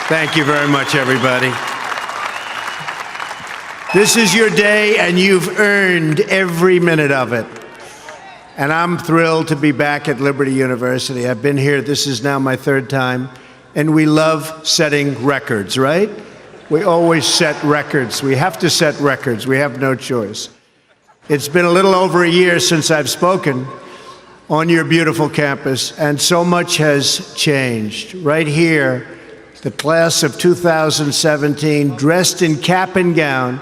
Thank you very much, everybody. This is your day, and you've earned every minute of it. And I'm thrilled to be back at Liberty University. I've been here, this is now my third time, and we love setting records, right? We always set records. We have to set records. We have no choice. It's been a little over a year since I've spoken on your beautiful campus, and so much has changed. Right here, the class of 2017, dressed in cap and gown,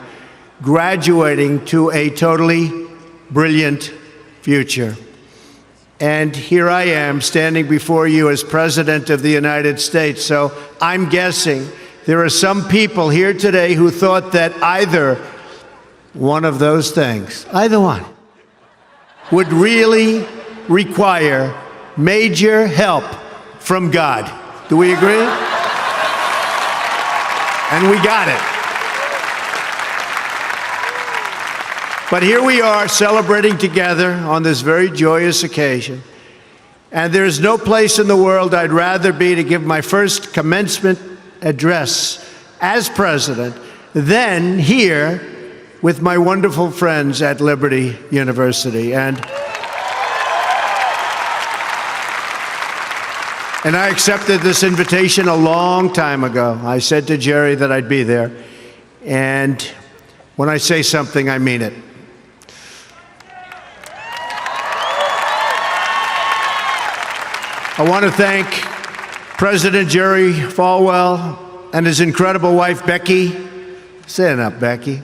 graduating to a totally brilliant future. And here I am standing before you as President of the United States. So I'm guessing there are some people here today who thought that either one of those things, either one, would really require major help from God. Do we agree? And we got it. But here we are celebrating together on this very joyous occasion. And there's no place in the world I'd rather be to give my first commencement address as president than here with my wonderful friends at Liberty University. And I accepted this invitation a long time ago. I said to Jerry that I'd be there. And when I say something, I mean it. I want to thank President Jerry Falwell and his incredible wife, Becky. Stand up, Becky.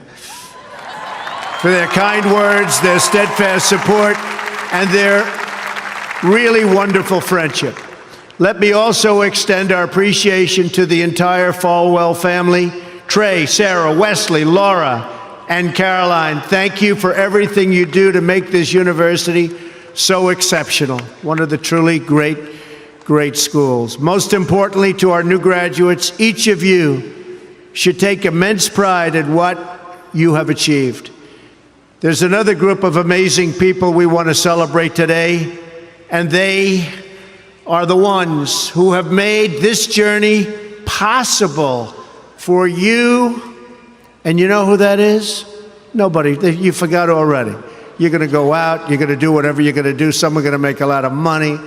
For their kind words, their steadfast support, and their really wonderful friendship. Let me also extend our appreciation to the entire Falwell family. Trey, Sarah, Wesley, Laura, and Caroline, thank you for everything you do to make this university so exceptional. One of the truly great schools. Most importantly, to our new graduates, each of you should take immense pride in what you have achieved. There's another group of amazing people we want to celebrate today, and they are the ones who have made this journey possible for you. And you know who that is? Nobody. You forgot already. You're going to go out, you're going to do whatever you're going to do. Some are going to make a lot of money.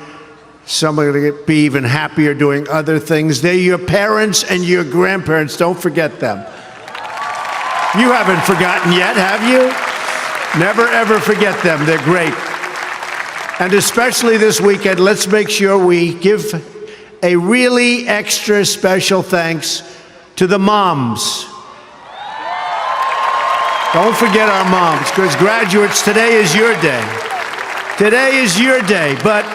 Some are going to be even happier doing other things. They're your parents and your grandparents. Don't forget them. You haven't forgotten yet, have you? Never, ever forget them. They're great. And especially this weekend, let's make sure we give a really extra special thanks to the moms. Don't forget our moms, because graduates, today is your day. Today is your day. But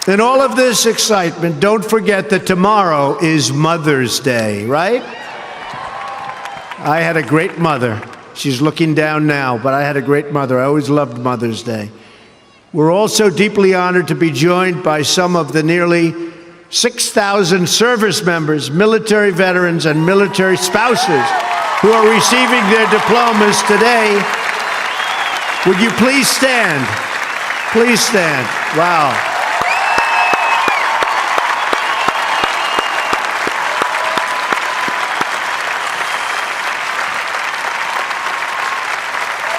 in all of this excitement, don't forget that tomorrow is Mother's Day, right? I had a great mother. She's looking down now, but I had a great mother. I always loved Mother's Day. We're also deeply honored to be joined by some of the nearly 6,000 service members, military veterans, and military spouses who are receiving their diplomas today. Would you please stand? Please stand. Wow.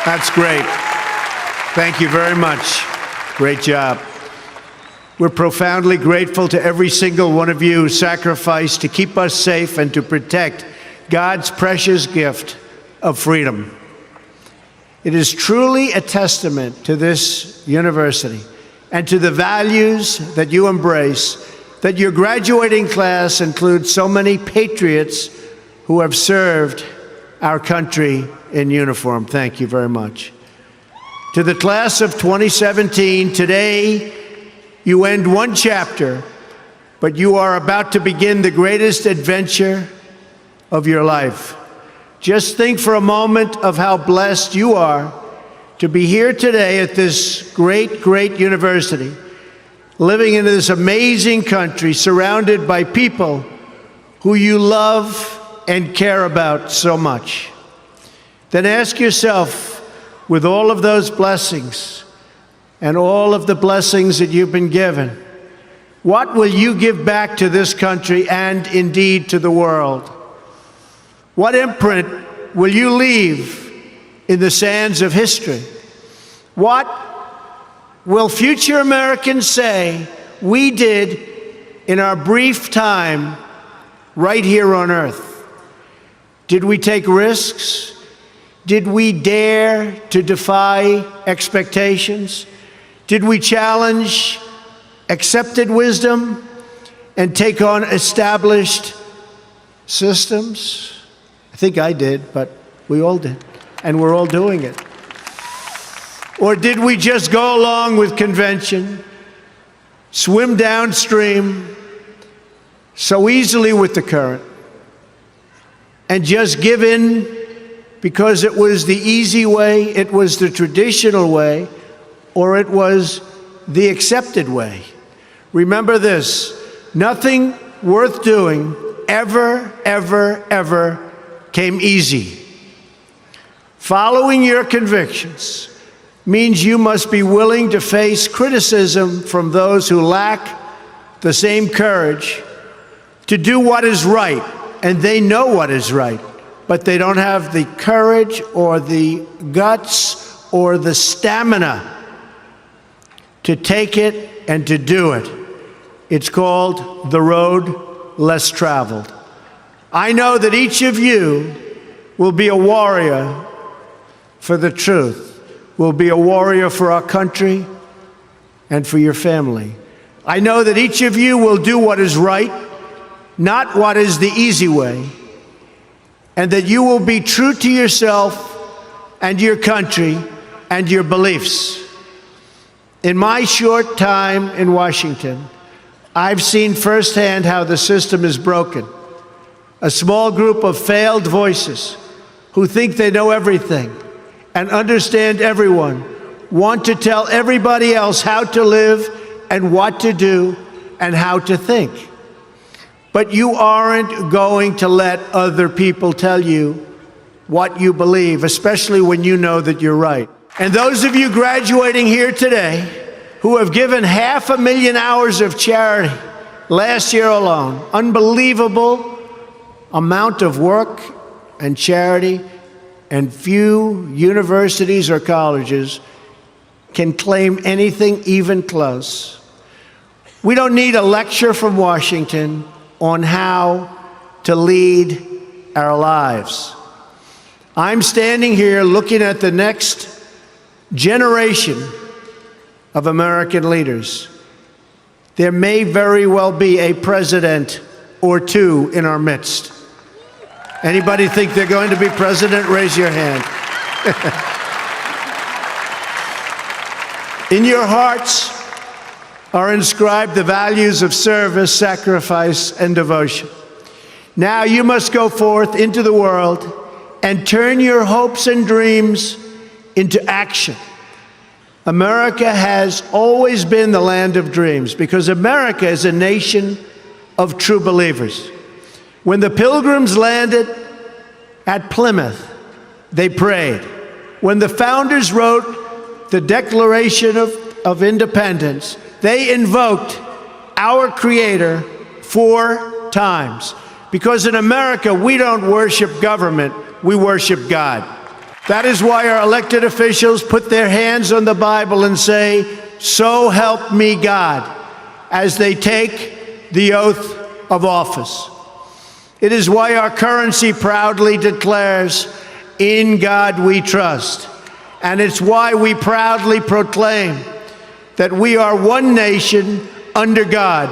That's great. Thank you very much. Great job. We're profoundly grateful to every single one of you who sacrificed to keep us safe and to protect God's precious gift of freedom. It is truly a testament to this university and to the values that you embrace that your graduating class includes so many patriots who have served our country in uniform. Thank you very much. To the class of 2017, today you end one chapter, but you are about to begin the greatest adventure of your life. Just think for a moment of how blessed you are to be here today at this great university, living in this amazing country, surrounded by people who you love and care about so much. Then ask yourself, with all of those blessings and all of the blessings that you've been given, What will you give back to this country and indeed to the world? What imprint will you leave in the sands of history? What will future Americans say we did in our brief time right here on earth? Did we take risks? Did we dare to defy expectations? Did we challenge accepted wisdom and take on established systems? I think I did, but we all did, and we're all doing it. Or did we just go along with convention, swim downstream so easily with the current, and just give in because it was the easy way, it was the traditional way, or it was the accepted way? Remember this: nothing worth doing ever, ever, ever came easy. Following your convictions means you must be willing to face criticism from those who lack the same courage to do what is right, and they know what is right, but they don't have the courage or the guts or the stamina to take it and to do it. It's called the road less traveled. I know that each of you will be a warrior for the truth, will be a warrior for our country and for your family. I know that each of you will do what is right, not what is the easy way, and that you will be true to yourself and your country and your beliefs. In my short time in Washington, I've seen firsthand how the system is broken. A small group of failed voices who think they know everything and understand everyone want to tell everybody else how to live and what to do and how to think. But you aren't going to let other people tell you what you believe, especially when you know that you're right. And those of you graduating here today who have given 500,000 hours of charity last year alone, unbelievable amount of work and charity, and few universities or colleges can claim anything even close. We don't need a lecture from Washington on how to lead our lives. I'm standing here looking at the next generation of American leaders. There may very well be a president or two in our midst. Anybody think they're going to be president? Raise your hand. In your hearts are inscribed the values of service, sacrifice, and devotion. Now you must go forth into the world and turn your hopes and dreams into action. America has always been the land of dreams because America is a nation of true believers. When the Pilgrims landed at Plymouth, they prayed. When the founders wrote the Declaration of Independence, they invoked our Creator 4 times. Because in America, we don't worship government, we worship God. That is why our elected officials put their hands on the Bible and say, "So help me God," as they take the oath of office. It is why our currency proudly declares, "In God we trust." And it's why we proudly proclaim that we are one nation under God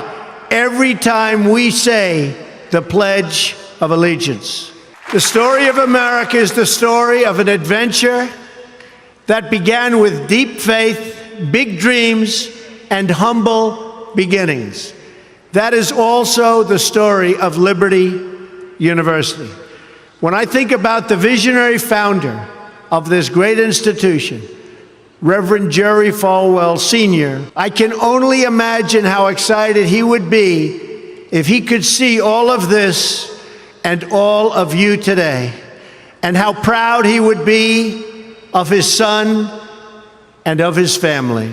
every time we say the Pledge of Allegiance. The story of America is the story of an adventure that began with deep faith, big dreams, and humble beginnings. That is also the story of Liberty University. When I think about the visionary founder of this great institution, Reverend Jerry Falwell Sr., I can only imagine how excited he would be if he could see all of this and all of you today, and how proud he would be of his son and of his family.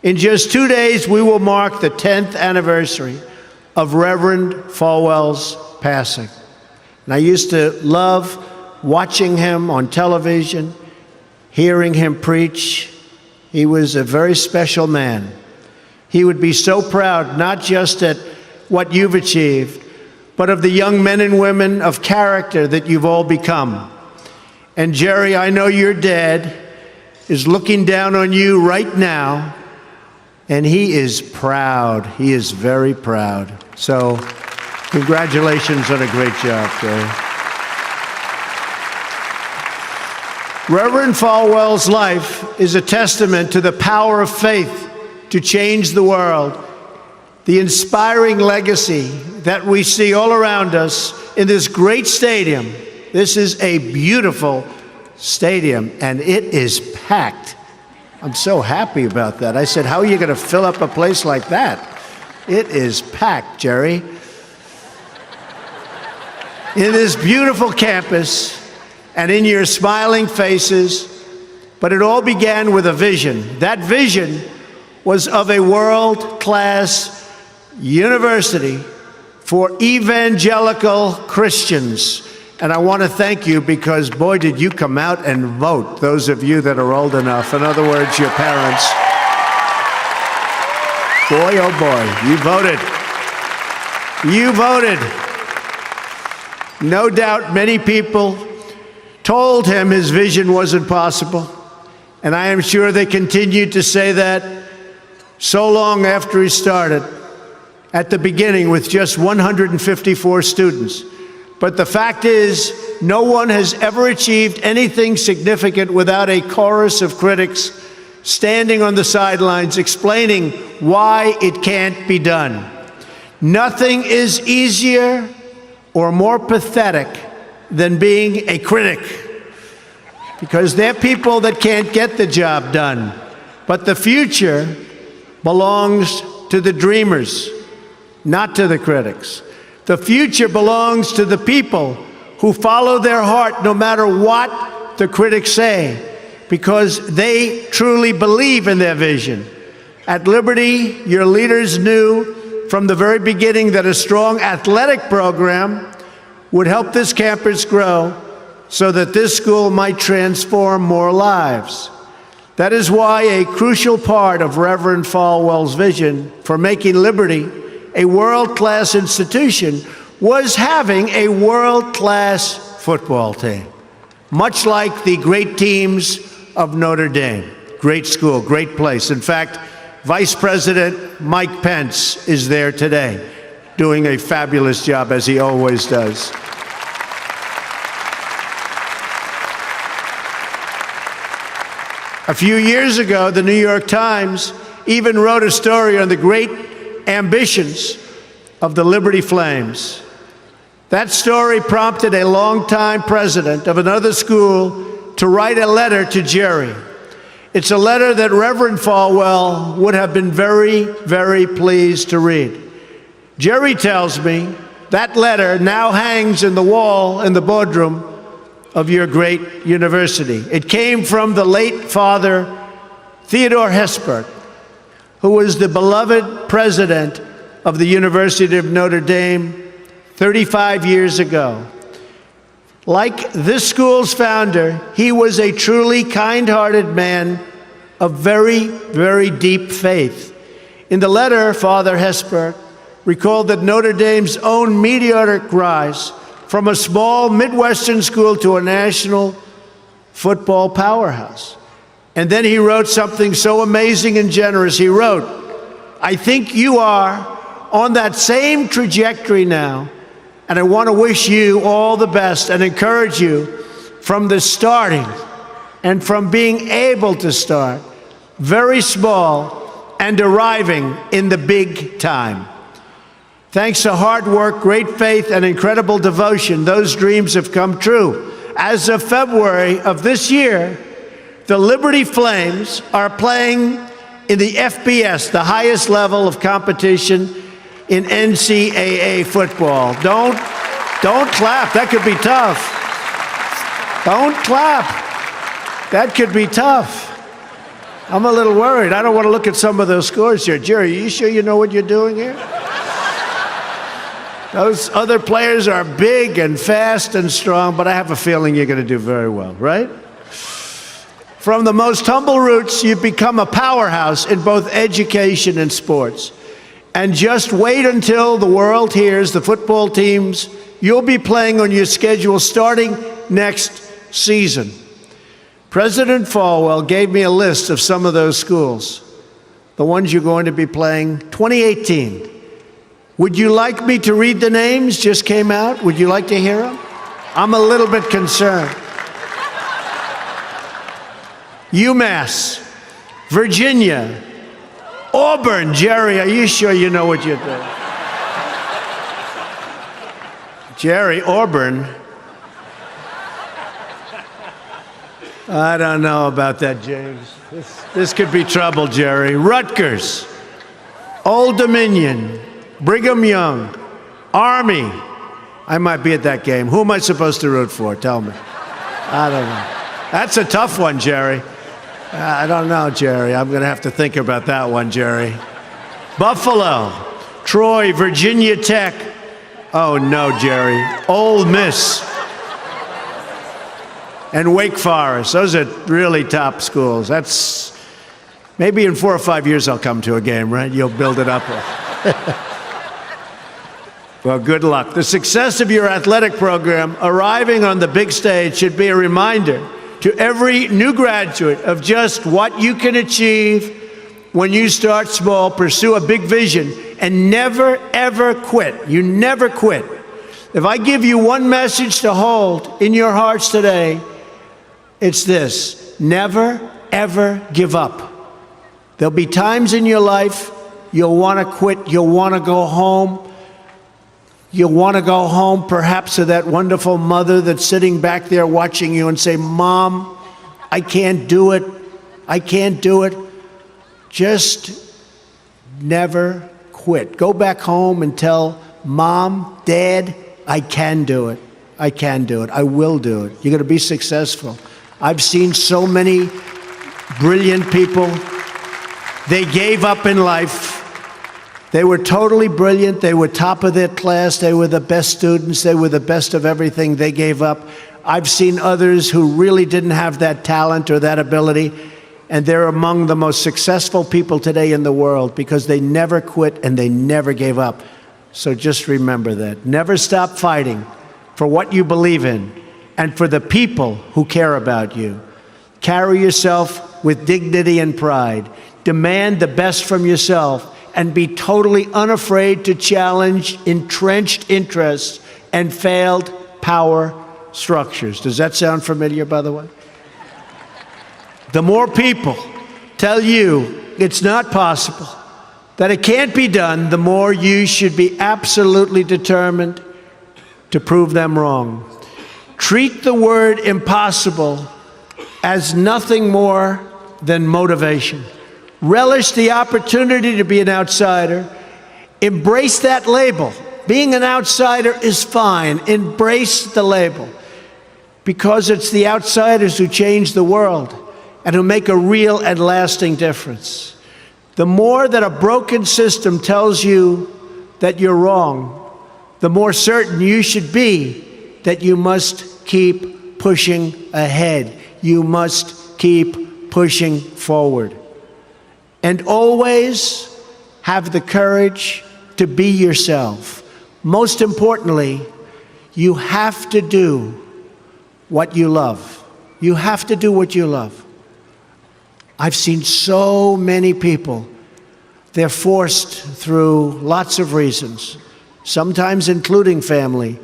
In just 2 days, we will mark the 10th anniversary of Reverend Falwell's passing. And I used to love watching him on television, hearing him preach. He was a very special man. He would be so proud, not just at what you've achieved, but of the young men and women of character that you've all become. And Jerry, I know your dad is looking down on you right now, and he is proud. He is very proud. So congratulations on a great job, Jerry. Reverend Falwell's life is a testament to the power of faith to change the world. The inspiring legacy that we see all around us in this great stadium. This is a beautiful stadium, and it is packed. I'm so happy about that. I said, how are you going to fill up a place like that? It is packed, Jerry. In this beautiful campus and in your smiling faces, but it all began with a vision. That vision was of a world-class university for evangelical Christians. And I want to thank you because, boy, did you come out and vote, those of you that are old enough. In other words, your parents. Boy, oh boy, you voted. You voted. No doubt many people told him his vision wasn't possible. And I am sure they continued to say that so long after he started, at the beginning with just 154 students. But the fact is, no one has ever achieved anything significant without a chorus of critics standing on the sidelines explaining why it can't be done. Nothing is easier or more pathetic than being a critic, because they're people that can't get the job done. But the future belongs to the dreamers, not to the critics. The future belongs to the people who follow their heart no matter what the critics say, because they truly believe in their vision. At Liberty, your leaders knew from the very beginning that a strong athletic program would help this campus grow so that this school might transform more lives. That is why a crucial part of Reverend Falwell's vision for making Liberty a world-class institution was having a world-class football team, much like the great teams of Notre Dame. Great school, great place. In fact, Vice President Mike Pence is there today, doing a fabulous job, as he always does. A few years ago, the New York Times even wrote a story on the great ambitions of the Liberty Flames. That story prompted a longtime president of another school to write a letter to Jerry. It's a letter that Reverend Falwell would have been very, very pleased to read. Jerry tells me that letter now hangs in the wall in the boardroom of your great university. It came from the late Father Theodore Hesburgh, who was the beloved president of the University of Notre Dame 35 years ago. Like this school's founder, he was a truly kind-hearted man of very, very deep faith. In the letter, Father Hesburgh recalled that Notre Dame's own meteoric rise from a small Midwestern school to a national football powerhouse. And then he wrote something so amazing and generous. He wrote, "I think you are on that same trajectory now, and I want to wish you all the best and encourage you from the starting and from being able to start very small and arriving in the big time. Thanks to hard work, great faith, and incredible devotion, those dreams have come true. As of February of this year, the Liberty Flames are playing in the FBS, the highest level of competition in NCAA football." Don't clap. That could be tough. Don't clap. That could be tough. I'm a little worried. I don't want to look at some of those scores here. Jerry, you sure you know what you're doing here? Those other players are big and fast and strong, but I have a feeling you're going to do very well, right? From the most humble roots, you've become a powerhouse in both education and sports. And just wait until the world hears the football teams you'll be playing on your schedule starting next season. President Falwell gave me a list of some of those schools, the ones you're going to be playing 2018. Would you like me to read the names? Just came out. Would you like to hear them? I'm a little bit concerned. UMass, Virginia, Auburn. Jerry, are you sure you know what you're doing? Jerry, Auburn. I don't know about that, James. This could be trouble, Jerry. Rutgers, Old Dominion, Brigham Young, Army. I might be at that game. Who am I supposed to root for? Tell me. I don't know. That's a tough one, Jerry. I don't know, Jerry. I'm going to have to think about that one, Jerry. Buffalo, Troy, Virginia Tech. Oh, no, Jerry. Ole Miss. And Wake Forest. Those are really top schools. That's maybe in 4 or 5 years I'll come to a game, right? You'll build it up. Well, good luck. The success of your athletic program arriving on the big stage should be a reminder to every new graduate of just what you can achieve when you start small, pursue a big vision, and never, ever quit. You never quit. If I give you one message to hold in your hearts today, it's this: never, ever give up. There'll be times in your life you'll want to quit, you'll want to go home. You'll want to go home perhaps to that wonderful mother that's sitting back there watching you and say, Mom, I can't do it. I can't do it. Just never quit. Go back home and tell Mom, Dad, I can do it. I can do it. I will do it. You're going to be successful. I've seen so many brilliant people. They gave up in life. They were totally brilliant. They were top of their class. They were the best students. They were the best of everything. They gave up. I've seen others who really didn't have that talent or that ability, and they're among the most successful people today in the world because they never quit and they never gave up. So just remember that. Never stop fighting for what you believe in and for the people who care about you. Carry yourself with dignity and pride. Demand the best from yourself, and be totally unafraid to challenge entrenched interests and failed power structures. Does that sound familiar, by the way? The more people tell you it's not possible, that it can't be done, the more you should be absolutely determined to prove them wrong. Treat the word impossible as nothing more than motivation. Relish the opportunity to be an outsider. Embrace that label. Being an outsider is fine. Embrace the label, because it's the outsiders who change the world and who make a real and lasting difference. The more that a broken system tells you that you're wrong, the more certain you should be that you must keep pushing ahead. You must keep pushing forward. And always have the courage to be yourself. Most importantly, you have to do what you love. You have to do what you love. I've seen so many people, they're forced through lots of reasons, sometimes including family,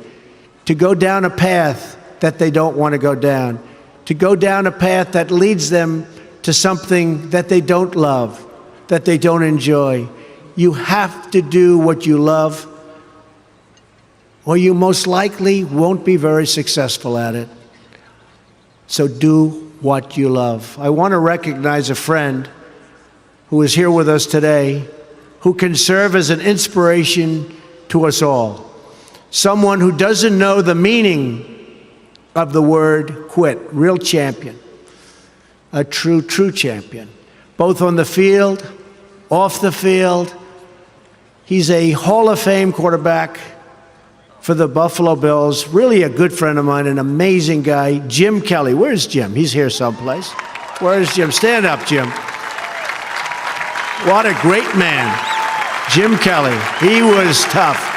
to go down a path that they don't want to go down, to go down a path that leads them to something that they don't love, that they don't enjoy. You have to do what you love, or you most likely won't be very successful at it. So do what you love. I want to recognize a friend who is here with us today, who can serve as an inspiration to us all. Someone who doesn't know the meaning of the word quit. Real champion. A true champion. both on the field, off the field. He's a Hall of Fame quarterback for the Buffalo Bills. Really a good friend of mine, an amazing guy, Jim Kelly. Where's Jim? He's here someplace. Where's Jim? Stand up, Jim. What a great man, Jim Kelly. He was tough.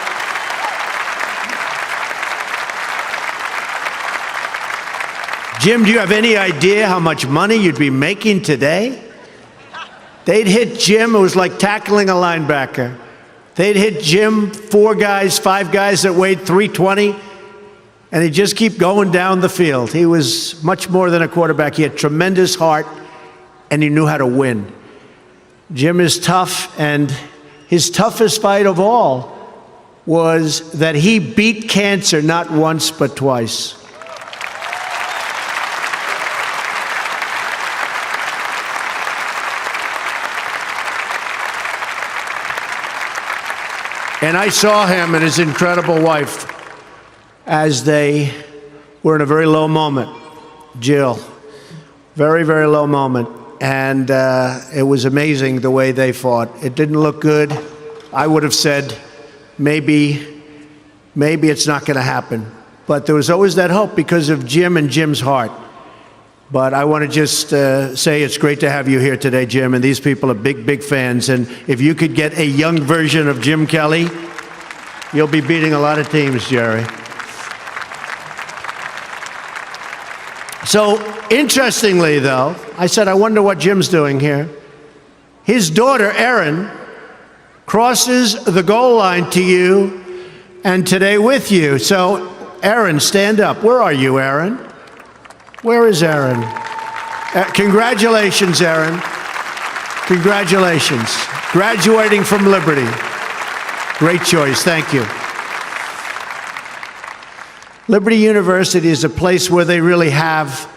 Jim, do you have any idea how much money you'd be making today? They'd hit Jim, it was like tackling a linebacker. They'd hit Jim, 4 guys, 5 guys that weighed 320, and he'd just keep going down the field. He was much more than a quarterback. He had tremendous heart, and he knew how to win. Jim is tough, and his toughest fight of all was that he beat cancer not once but twice. And I saw him and his incredible wife as they were in a very low moment. Jill, very, very low moment. And it was amazing the way they fought. It didn't look good. I would have said, maybe it's not going to happen. But there was always that hope because of Jim and Jim's heart. But I want to just say it's great to have you here today, Jim, and these people are big, big fans. And if you could get a young version of Jim Kelly, you'll be beating a lot of teams, Jerry. So, interestingly, though, I said, I wonder what Jim's doing here. His daughter, Erin, crosses the goal line to you and today with you. So, Erin, stand up. Where are you, Erin? Where is Erin? Congratulations, Erin. Congratulations. Graduating from Liberty. Great choice. Thank you. Liberty University is a place where they really have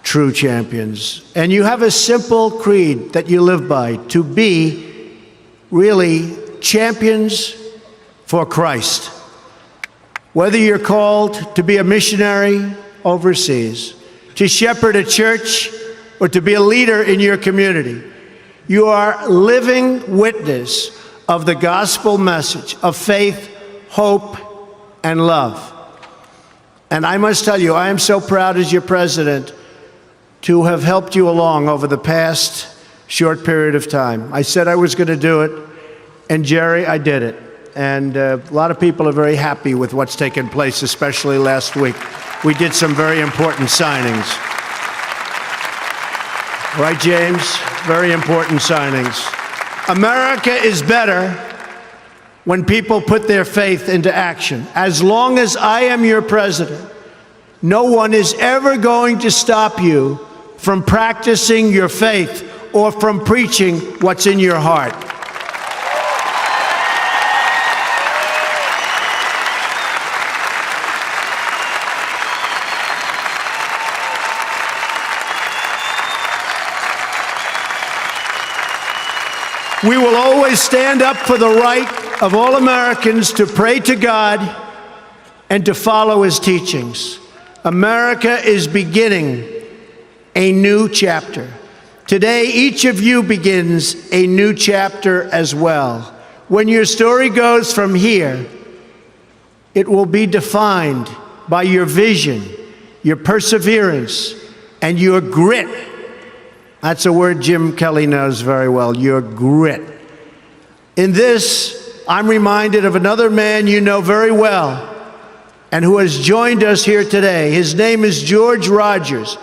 true champions. And you have a simple creed that you live by, to be really champions for Christ. Whether you're called to be a missionary overseas, to shepherd a church, or to be a leader in your community, you are living witness of the gospel message of faith, hope, and love. And I must tell you, I am so proud as your president to have helped you along over the past short period of time. I said I was going to do it, and Jerry, I did it. And a lot of people are very happy with what's taken place, especially last week. We did some very important signings. Right, James? Very important signings. America is better when people put their faith into action. As long as I am your president, no one is ever going to stop you from practicing your faith or from preaching what's in your heart. We will always stand up for the right of all Americans to pray to God and to follow His teachings. America is beginning a new chapter. Today, each of you begins a new chapter as well. When your story goes from here, it will be defined by your vision, your perseverance, and your grit. That's a word Jim Kelly knows very well, your grit. In this, I'm reminded of another man you know very well and who has joined us here today. His name is George Rogers,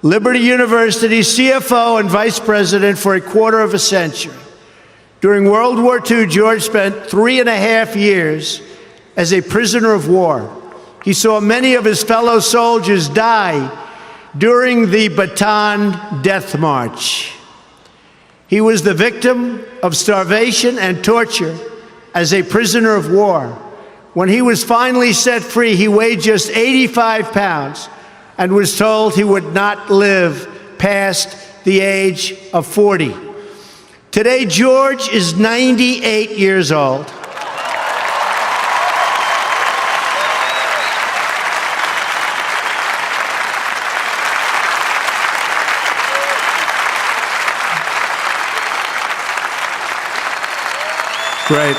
Liberty University CFO and Vice President for a quarter of a century. During World War II, George spent 3.5 years as a prisoner of war. He saw many of his fellow soldiers die during the Bataan Death March. He was the victim of starvation and torture as a prisoner of war. When he was finally set free, he weighed just 85 pounds and was told he would not live past the age of 40. Today, George is 98 years old. Great.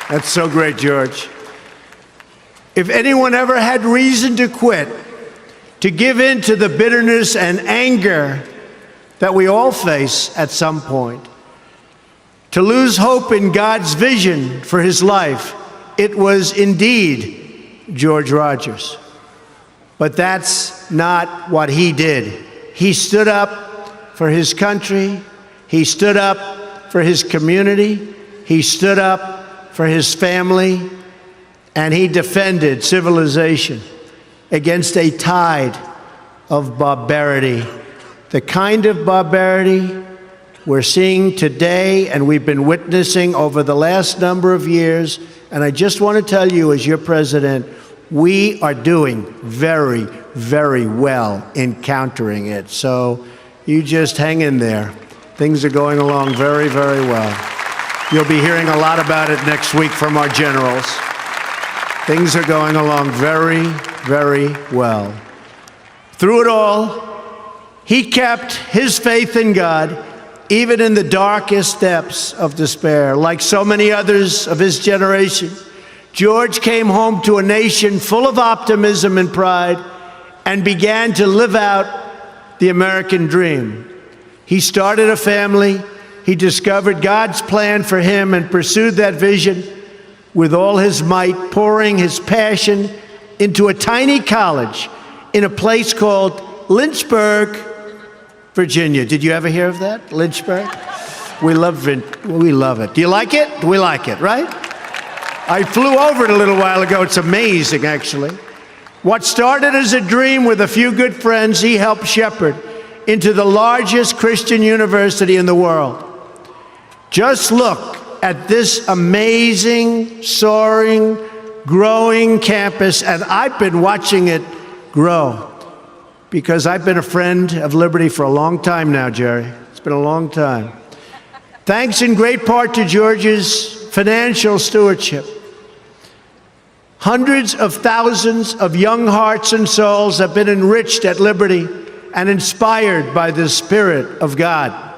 That's so great, George. If anyone ever had reason to quit, to give in to the bitterness and anger that we all face at some point, to lose hope in God's vision for his life, it was indeed George Rogers. But that's not what he did. He stood up for his country. He stood up for his community. He stood up for his family, and he defended civilization against a tide of barbarity, the kind of barbarity we're seeing today and we've been witnessing over the last number of years. And I just want to tell you, as your president, we are doing very, very well in countering it. So you just hang in there. Things are going along very, very well. You'll be hearing a lot about it next week from our generals. Things are going along very, very well. Through it all, he kept his faith in God, even in the darkest depths of despair. Like so many others of his generation, George came home to a nation full of optimism and pride and began to live out the American dream. He started a family. He discovered God's plan for him and pursued that vision with all his might, pouring his passion into a tiny college in a place called Lynchburg, Virginia. Did you ever hear of that? Lynchburg? We love it. Do you like it? We like it, right? I flew over it a little while ago. It's amazing, actually. What started as a dream with a few good friends, he helped shepherd into the largest Christian university in the world. Just look at this amazing, soaring, growing campus, and I've been watching it grow because I've been a friend of Liberty for a long time now, Jerry. It's been a long time. Thanks in great part to George's financial stewardship. Hundreds of thousands of young hearts and souls have been enriched at Liberty and inspired by the Spirit of God.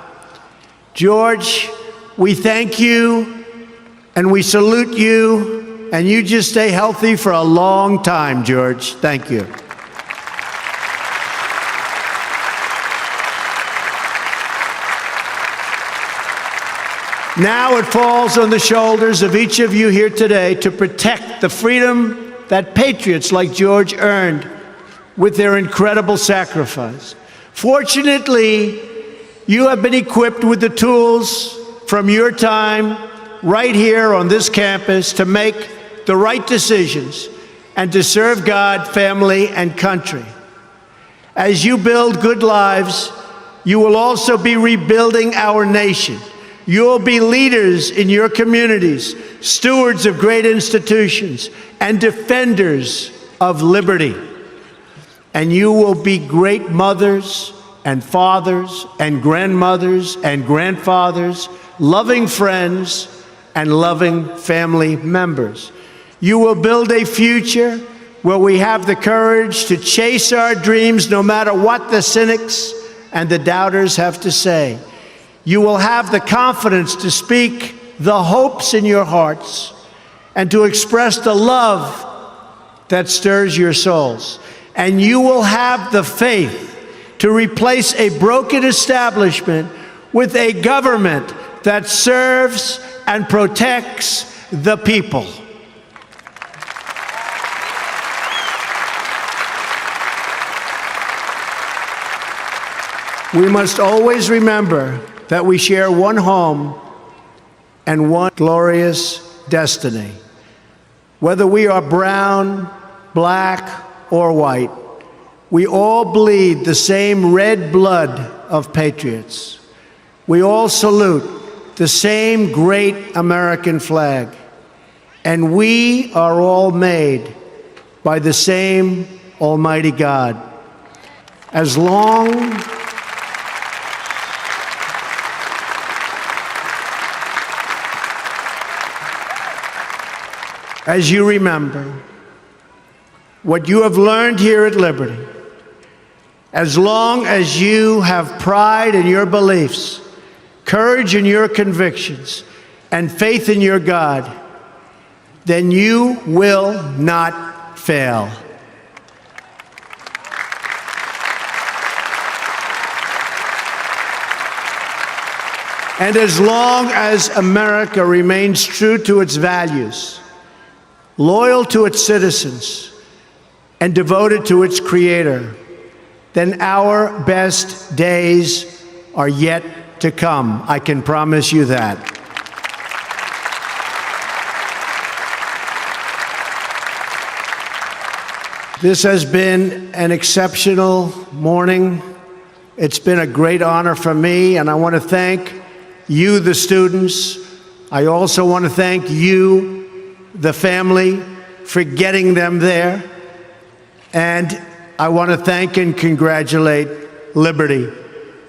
George, we thank you and we salute you, and you just stay healthy for a long time, George. Thank you. Now it falls on the shoulders of each of you here today to protect the freedom that patriots like George earned with their incredible sacrifice. Fortunately, you have been equipped with the tools from your time right here on this campus to make the right decisions and to serve God, family, and country. As you build good lives, you will also be rebuilding our nation. You'll be leaders in your communities, stewards of great institutions, and defenders of liberty. And you will be great mothers and fathers and grandmothers and grandfathers, loving friends and loving family members. You will build a future where we have the courage to chase our dreams no matter what the cynics and the doubters have to say. You will have the confidence to speak the hopes in your hearts and to express the love that stirs your souls. And you will have the faith to replace a broken establishment with a government that serves and protects the people. We must always remember that we share one home and one glorious destiny. Whether we are brown, black, or white, we all bleed the same red blood of patriots. We all salute the same great American flag. And we are all made by the same Almighty God. As long as you remember what you have learned here at Liberty, as long as you have pride in your beliefs, courage in your convictions, and faith in your God, then you will not fail. And as long as America remains true to its values, loyal to its citizens, and devoted to its Creator, then our best days are yet to come. I can promise you that. This has been an exceptional morning. It's been a great honor for me, and I want to thank you, the students. I also want to thank you, the family, for getting them there. And I want to thank and congratulate Liberty.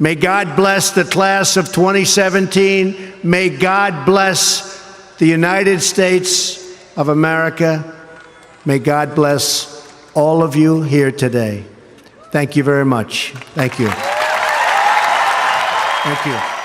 May God bless the class of 2017. May God bless the United States of America. May God bless all of you here today. Thank you very much. Thank you. Thank you.